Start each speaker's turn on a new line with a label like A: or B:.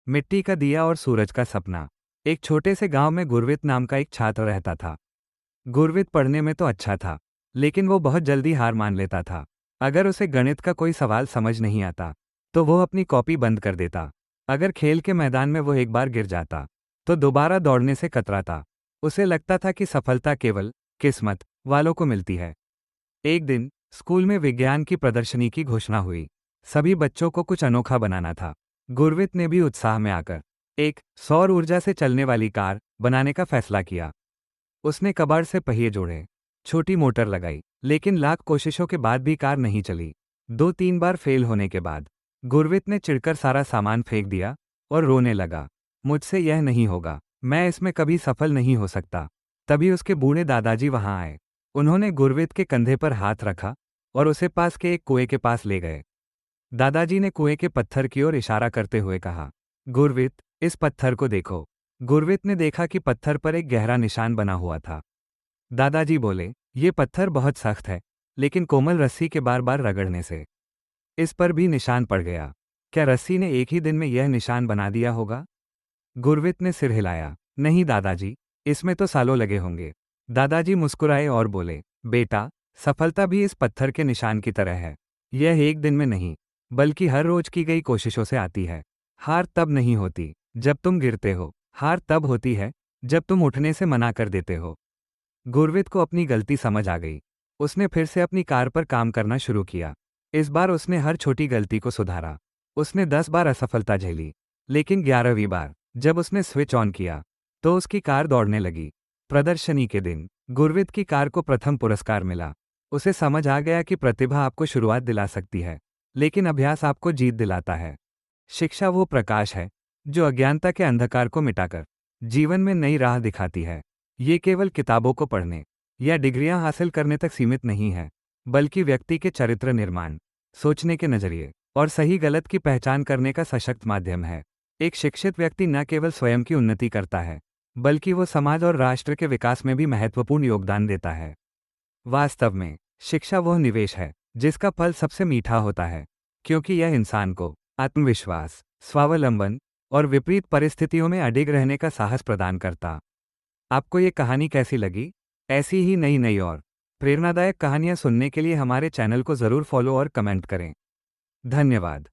A: मिट्टी का दिया और सूरज का सपना। एक छोटे से गांव में गुरवित नाम का एक छात्र रहता था। गुरवित पढ़ने में तो अच्छा था, लेकिन वो बहुत जल्दी हार मान लेता था। अगर उसे गणित का कोई सवाल समझ नहीं आता, तो वो अपनी कॉपी बंद कर देता। अगर खेल के मैदान में वो एक बार गिर जाता, तो दोबारा दौड़ने से कतराता। उसे लगता था कि सफलता केवल किस्मत वालों को मिलती है। एक दिन स्कूल में विज्ञान की प्रदर्शनी की घोषणा हुई। सभी बच्चों को कुछ अनोखा बनाना था। गुरवित ने भी उत्साह में आकर एक सौर ऊर्जा से चलने वाली कार बनाने का फैसला किया। उसने कबाड़ से पहिए जोड़े, छोटी मोटर लगाई, लेकिन लाख कोशिशों के बाद भी कार नहीं चली। 2-3 बार फेल होने के बाद गुरवित ने चिढ़कर सारा सामान फेंक दिया और रोने लगा। मुझसे यह नहीं होगा, मैं इसमें कभी सफल नहीं हो सकता। तभी उसके बूढ़े दादाजी वहां आए। उन्होंने गुरवित के कंधे पर हाथ रखा और उसे पास के एक कुएं के पास ले गए। दादाजी ने कुएं के पत्थर की ओर इशारा करते हुए कहा, गुरवित, इस पत्थर को देखो। गुरवित ने देखा कि पत्थर पर एक गहरा निशान बना हुआ था। दादाजी बोले, ये पत्थर बहुत सख्त है, लेकिन कोमल रस्सी के बार बार रगड़ने से इस पर भी निशान पड़ गया। क्या रस्सी ने एक ही दिन में यह निशान बना दिया होगा? गुरवित ने सिर हिलाया। नहीं दादाजी, इसमें तो सालों लगे होंगे। दादाजी मुस्कुराए और बोले, बेटा, सफलता भी इस पत्थर के निशान की तरह है। यह एक दिन में नहीं, बल्कि हर रोज की गई कोशिशों से आती है। हार तब नहीं होती जब तुम गिरते हो, हार तब होती है जब तुम उठने से मना कर देते हो। गुरवित को अपनी गलती समझ आ गई। उसने फिर से अपनी कार पर काम करना शुरू किया। इस बार उसने हर छोटी गलती को सुधारा। उसने 10 बार असफलता झेली, लेकिन 11वीं बार जब उसने स्विच ऑन किया, तो उसकी कार दौड़ने लगी। प्रदर्शनी के दिन गुरवित की कार को प्रथम पुरस्कार मिला। उसे समझ आ गया कि प्रतिभा आपको शुरुआत दिला सकती है, लेकिन अभ्यास आपको जीत दिलाता है। शिक्षा वो प्रकाश है जो अज्ञानता के अंधकार को मिटाकर जीवन में नई राह दिखाती है। ये केवल किताबों को पढ़ने या डिग्रियां हासिल करने तक सीमित नहीं है, बल्कि व्यक्ति के चरित्र निर्माण, सोचने के नजरिए और सही गलत की पहचान करने का सशक्त माध्यम है। एक शिक्षित व्यक्ति न केवल स्वयं की उन्नति करता है, बल्कि वो समाज और राष्ट्र के विकास में भी महत्वपूर्ण योगदान देता है। वास्तव में शिक्षा वह निवेश है जिसका फल सबसे मीठा होता है, क्योंकि यह इंसान को आत्मविश्वास, स्वावलंबन और विपरीत परिस्थितियों में अडिग रहने का साहस प्रदान करता। आपको ये कहानी कैसी लगी? ऐसी ही नई नई और प्रेरणादायक कहानियां सुनने के लिए हमारे चैनल को जरूर फॉलो और कमेंट करें। धन्यवाद।